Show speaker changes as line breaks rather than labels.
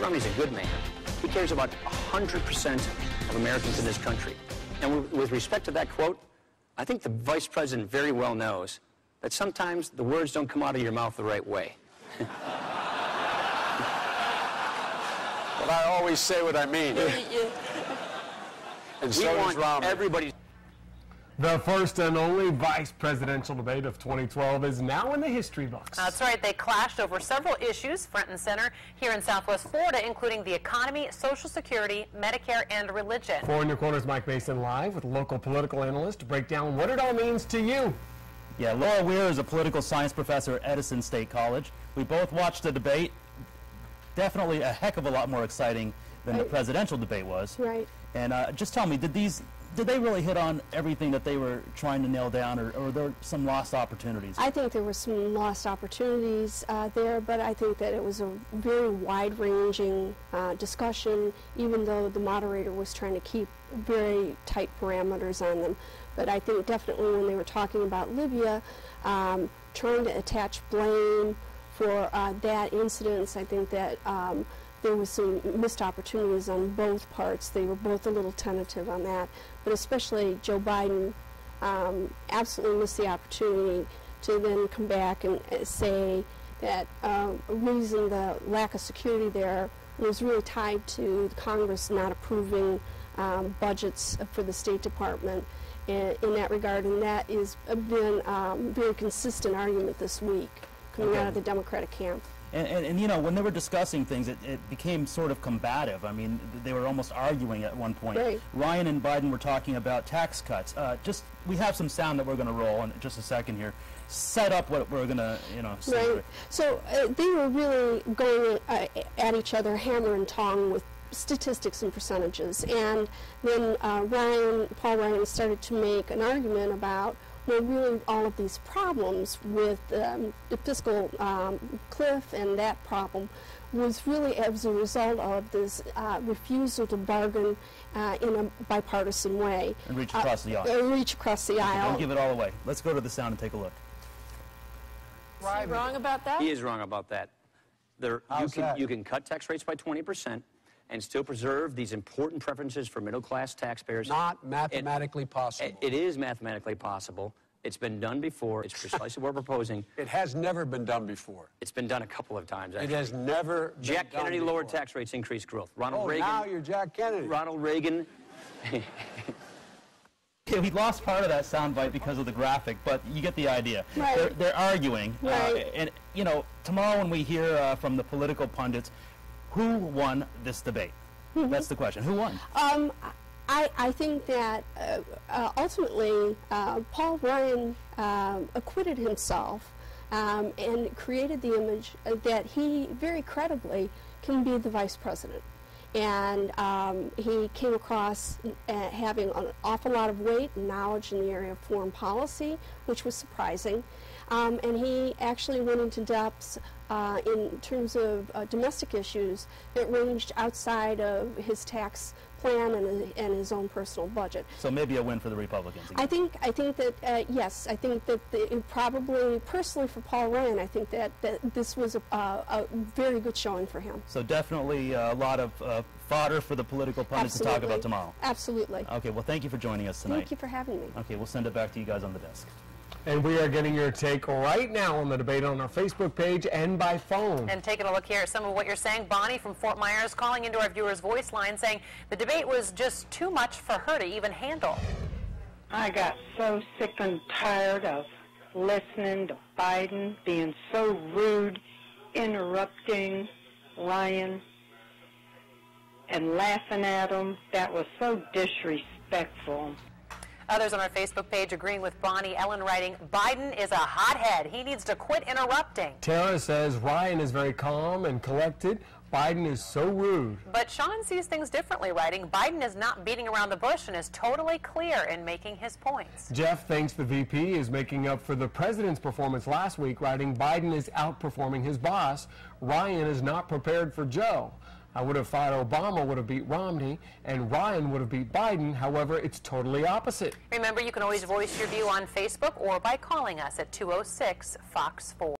Romney's a good man. He cares about 100% of Americans in this country. And with respect to that quote, I think the Vice President very well knows that sometimes the words don't come out of your mouth the right way.
But I always say what I mean. And so does Romney.
Everybody.
The first and only vice presidential debate of 2012 is now in the history books.
That's right. They clashed over several issues front and center here in Southwest Florida, including the economy, Social Security, Medicare, and religion.
For In Your Corner's Mike Mason live with local political analyst to break down what it all means to you.
Yeah, Laura Weir is a political science professor at Edison State College. We both watched the debate. Definitely a heck of a lot more exciting than the presidential debate was.
Right.
And just tell me, did they really hit on everything that they were trying to nail down, or were there some lost opportunities?
I think there were some lost opportunities there, but I think that it was a very wide-ranging discussion, even though the moderator was trying to keep very tight parameters on them. But I think definitely when they were talking about Libya, trying to attach blame for that incident, I think that there was some missed opportunities on both parts. They were both a little tentative on that, but especially Joe Biden absolutely missed the opportunity to then come back and say that reason the lack of security there was really tied to Congress not approving budgets for the State Department in that regard, and that has been a very consistent argument this week coming out of the Democratic camp.
And you know, when they were discussing things, it became sort of combative. I mean, they were almost arguing at one point.
Right.
Ryan and Biden were talking about tax cuts. We have some sound that we're going to roll in just a second here. Set up what we're going to, say.
Right. So they were really going at each other hammer and tong with statistics and percentages. And then Paul Ryan started to make an argument about, well, really all of these problems with the fiscal cliff, and that problem was really as a result of this refusal to bargain in a bipartisan way.
And reach across the aisle.
Reach across the aisle.
Don't give it all away. Let's go to the sound and take a look.
Is he wrong about that?
He is wrong about that. You can cut tax rates by 20% and still preserve these important preferences for middle-class taxpayers.
Not mathematically possible.
It is mathematically possible. It's been done before. It's precisely what we're proposing.
It has never been done before.
It's been done a couple of times, actually.
It has never been
Jack
done
Kennedy
before.
lowered tax rates, increased growth. Ronald Reagan.
Now you're Jack Kennedy.
Ronald Reagan.
We lost part of that soundbite because of the graphic, but you get the idea.
Right.
They're arguing.
Right.
And, tomorrow when we hear from the political pundits, who won this debate?
Mm-hmm.
That's the question. Who won?
I think that ultimately Paul Ryan acquitted himself and created the image that he very credibly can be the vice president. And he came across having an awful lot of weight and knowledge in the area of foreign policy, which was surprising. And he actually went into depths in terms of domestic issues that ranged outside of his tax plan and his own personal budget.
So maybe a win for the Republicans again.
I think that yes, I think that probably personally for Paul Ryan, I think that this was a very good showing for him.
So definitely a lot of fodder for the political pundits to talk about tomorrow.
Absolutely.
Okay, well, thank you for joining us tonight.
Thank you for having me.
Okay, we'll send it back to you guys on the desk.
And we are getting your take right now on the debate on our Facebook page and by phone.
And taking a look here at some of what you're saying. Bonnie from Fort Myers calling into our viewers' voice line saying the debate was just too much for her to even handle.
I got so sick and tired of listening to Biden being so rude, interrupting Ryan and laughing at him. That was so disrespectful.
Others on our Facebook page agreeing with Bonnie. Ellen writing, Biden is a hothead. He needs to quit interrupting.
Tara says Ryan is very calm and collected. Biden is so rude.
But Sean sees things differently, writing, Biden is not beating around the bush and is totally clear in making his points.
Jeff thinks the VP is making up for the president's performance last week, writing, Biden is outperforming his boss. Ryan is not prepared for Joe. I would have thought Obama would have beat Romney and Ryan would have beat Biden. However, it's totally opposite.
Remember, you can always voice your view on Facebook or by calling us at 206-FOX-4.